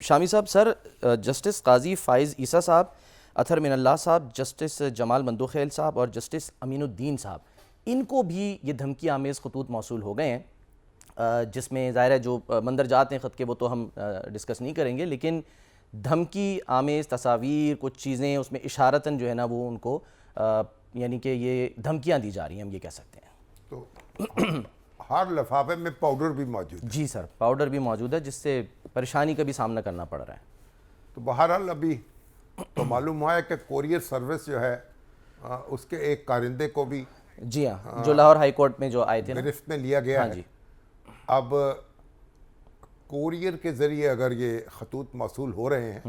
शामी साहब, sir justice काजी फ़ाइज़ ईसा साहब, अथर मिनल्लाह साहब, जस्टिस जमाल मंदोखेल साहब और जस्टिस अमीनुद्दीन साहब, इनको भी ये धमकी आमेज़ खतूत मौसूल हो गए हैं, जिसमें ज़ाहिर है जो मंदरजात हैं ख़त के वो तो हम डिस्कस नहीं करेंगे, लेकिन धमकी आमेज़ तस्वीर कुछ चीज़ें उसमें इशारतन जो है ना वो उनको यानी कि ये धमकियाँ दी जा रही हैं, हम ये कह सकते हैं। तो हर लिफाफे में पाउडर भी मौजूद है। जी सर, पाउडर भी मौजूद है जिससे परेशानी का भी सामना करना पड़ रहा है। तो बहरहाल अभी तो मालूम हुआ है कि कोरियर सर्विस जो है उसके एक कारिंदे को भी जी हाँ, जो लाहौर हाई कोर्ट में जो आए थे ना, गिरफ्त में लिया गया हाँ है। जी। अब कोरियर के ज़रिए अगर ये खतूत मौसूल हो रहे हैं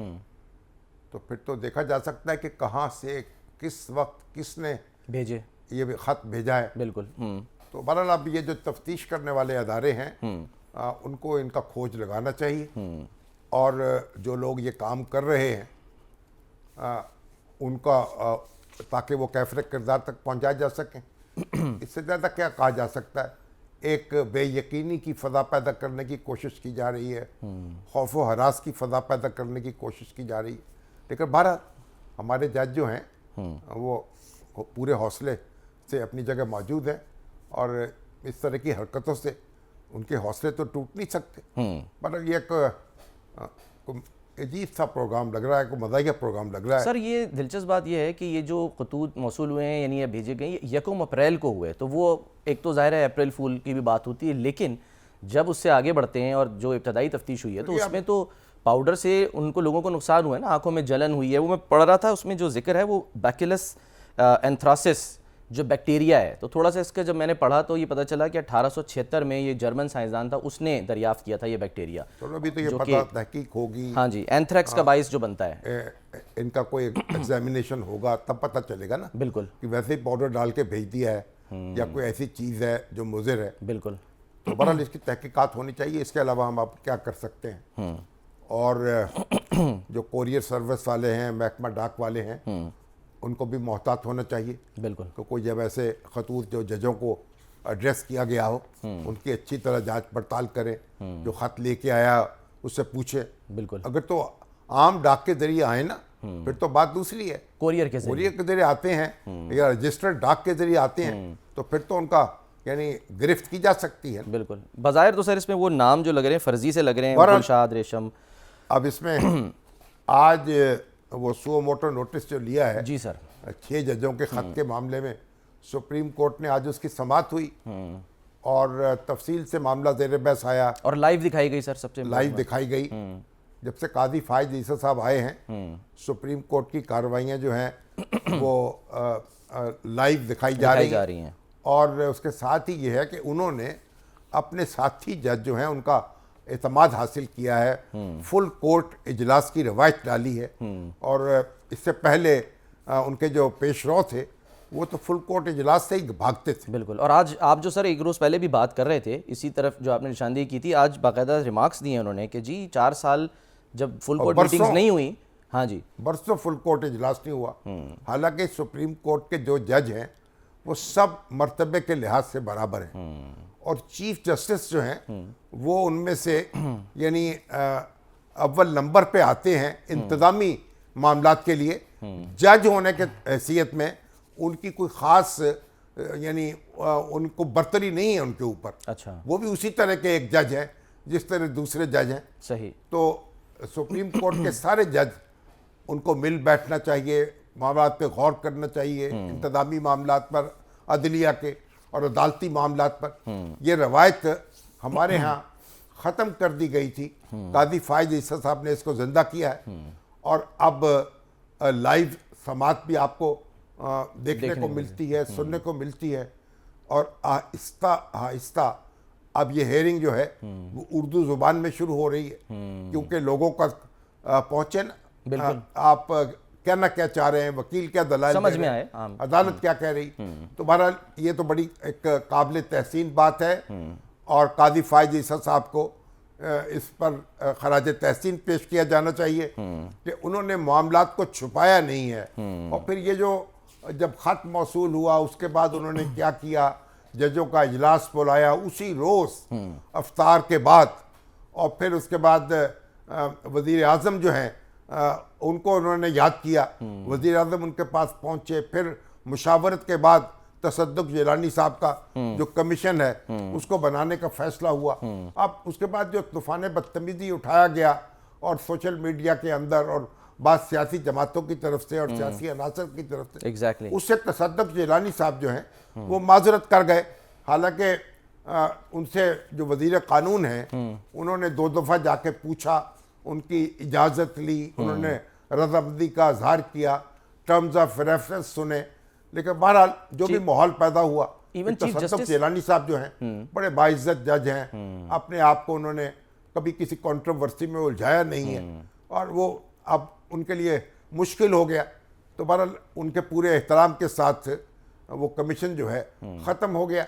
तो फिर तो देखा जा सकता है कि कहाँ से किस वक्त किसने भेजे, ये ख़त भेजा है। बिल्कुल। तो बहरहाल अब ये जो तफ्तीश करने वाले अदारे हैं उनको इनका खोज लगाना चाहिए और जो लोग ये काम कर रहे हैं उनका ताकि वो कैफरे किरदार तक पहुंचाए जा सकें। इससे ज़्यादा क्या कहा जा सकता है। एक बेयकीनी की फ़ज़ा पैदा करने की कोशिश की जा रही है, खौफ व हरास की फ़ज़ा पैदा करने की कोशिश की जा रही है। लेकिन बहरहाल हमारे जज जो हैं वो पूरे हौसले से अपनी जगह मौजूद हैं और इस तरह की हरकतों से उनके हौसले तो टूट नहीं सकते। पर ये एक अजीब सा प्रोग्राम लग रहा है, कोई मज़ाहिया प्रोग्राम लग रहा है। सर ये दिलचस्प बात यह है कि ये जो खतूत मौसूल हुए हैं यानी ये भेजे गए ये 1 अप्रैल को हुए, तो वो एक तो ज़ाहिर है अप्रैल फूल की भी बात होती है, लेकिन जब उससे आगे बढ़ते हैं और जो इब्तदाई तफ्तीश हुई है तो उसमें तो पाउडर से उनको लोगों को नुकसान हुआ है ना, आंखों में जलन हुई है। वो मैं पढ़ रहा था, उसमें जो जिक्र है वो बैसिलस एंथ्रासिस जो बैक्टीरिया है, तो थोड़ा सा इसका जब मैंने पढ़ा तो ये पता चला कि 1876 में ये जर्मन साइंसदान था, उसने दरियाफ्त किया था ये बैक्टीरिया। चलो अभी तो ये पता तहकीक होगी। हाँ जी, एंथ्रेक्स का बाइस जो बनता है, इनका कोई एग्जामिनेशन होगा तब पता चलेगा ना। बिल्कुल, कि वैसे ही पाउडर डाल के भेज दिया है या कोई ऐसी चीज़ है जो मुज़िर है। बिल्कुल। तो बहरहाल इसकी तहकीकात होनी चाहिए। इसके अलावा हम अब क्या कर सकते हैं। और जो कोरियर सर्विस वाले हैं, महकमा डाक वाले हैं, उनको भी मोहतात होना चाहिए। बिल्कुल। तो कोई जब ऐसे खतूत जो जजों को एड्रेस किया गया हो उनकी अच्छी तरह जांच पड़ताल करें, जो ख़त लेके आया उससे पूछे। बिल्कुल। अगर तो आम डाक के जरिए आए ना फिर तो बात दूसरी है। कोरियर के जरिए आते हैं या रजिस्टर्ड डाक के जरिए आते हैं तो फिर तो उनका यानी गिरफ्त की जा सकती है। बिल्कुल। बज़ाहिर तो सर इसमें वो नाम जो लग रहे हैं फर्जी से लग रहे हैं, गुलशाद रेशम। अब इसमें आज वो सुओ मोटो नोटिस जो लिया है जी सर, 6 जजों के ख़त के मामले में सुप्रीम कोर्ट ने आज उसकी समाअत हुई और तफसील से मामला ज़ेर बहस आया और लाइव दिखाई गई सर, सबसे लाइव दिखाई गई। जब से काजी फ़ाइज़ ईसा साहब आए हैं सुप्रीम कोर्ट की कार्रवाइयाँ जो हैं वो लाइव दिखाई जा रही हैं। और उसके साथ ही ये है कि उन्होंने अपने साथी जज जो हैं उनका एतमाद हासिल किया है, फुल कोर्ट इजलास की रवायत डाली है। और इससे पहले उनके जो पेशरो थे वो तो फुल कोर्ट इजलास से ही भागते थे। बिल्कुल। और आज आप जो सर एक रोज़ पहले भी बात कर रहे थे इसी तरफ जो आपने निशानदेही की थी, आज बाकायदा रिमार्क्स दिए उन्होंने कि जी 4 साल जब फुल कोर्ट मीटिंग्स नहीं हुई, हाँ जी, बरसों फुल कोर्ट इजलास नहीं हुआ। हालांकि सुप्रीम कोर्ट के जो जज हैं वो सब मर्तबे के लिहाज से बराबर हैं और चीफ जस्टिस जो हैं वो उनमें से यानी अव्वल नंबर पे आते हैं इंतज़ामी मामलात के लिए। जज होने के हैसियत में उनकी कोई ख़ास यानी उनको बर्तरी नहीं है उनके ऊपर। अच्छा, वो भी उसी तरह के एक जज हैं जिस तरह दूसरे जज हैं। सही। तो सुप्रीम कोर्ट के सारे जज उनको मिल बैठना चाहिए, मामलात पे गौर करना चाहिए, इंतज़ामी मामलात पर, अदलिया के और अदालती मामलात पर। ये रवायत हमारे यहाँ ख़त्म कर दी गई थी। काजी फ़ाइज़ ईसा साहब ने इसको ज़िंदा किया है और अब लाइव समाअत भी आपको देखने को मिलती है, सुनने को मिलती है। और आहिस्ता आहिस्ता अब ये हेयरिंग जो है वो उर्दू ज़ुबान में शुरू हो रही है क्योंकि लोगों का पहुँचे ना आप कहना क्या चाह रहे हैं, वकील क्या दलाल समझ में आए, अदालत क्या कह रही। तो बहरहाल ये तो बड़ी एक काबिल तहसीन बात है और काजी फ़ाइज़ ईसा साहब को इस पर खराज तहसीन पेश किया जाना चाहिए कि उन्होंने मामलात को छुपाया नहीं है। और फिर ये जो जब ख़त मौसूल हुआ उसके बाद उन्होंने क्या किया, जजों का इजलास बुलाया उसी रोज़ अफ्तार के बाद और फिर उसके बाद वज़ीर आज़म जो हैं उनको उन्होंने याद किया। वज़ीर आज़म उनके पास पहुंचे, फिर मुशावरत के बाद तसद्दुक जिलानी साहब का जो कमीशन है उसको बनाने का फैसला हुआ। अब उसके बाद जो तूफान बदतमीजी उठाया गया और सोशल मीडिया के अंदर और बाद सियासी जमातों की तरफ से और सियासी अनासर की तरफ से, एग्जैक्टली उससे तसद्दुक जिलानी साहब जो हैं वो माजरत कर गए। हालांकि उनसे जो वज़ीर कानून हैं उन्होंने 2 दफ़ा जाके पूछा, उनकी इजाज़त ली, उन्होंने रज़ामंदी का इजहार किया, टर्म्स ऑफ रेफरेंस सुने, लेकिन बहरहाल जो भी माहौल पैदा हुआ, Even Chief तसद्दुक Justice- जिलानी साहब जो हैं बड़े बाइज्जत जज हैं, अपने आप को उन्होंने कभी किसी कंट्रोवर्सी में उलझाया नहीं है और वो अब उनके लिए मुश्किल हो गया। तो बहरहाल उनके पूरे एहतराम के साथ वो कमीशन जो है ख़त्म हो गया।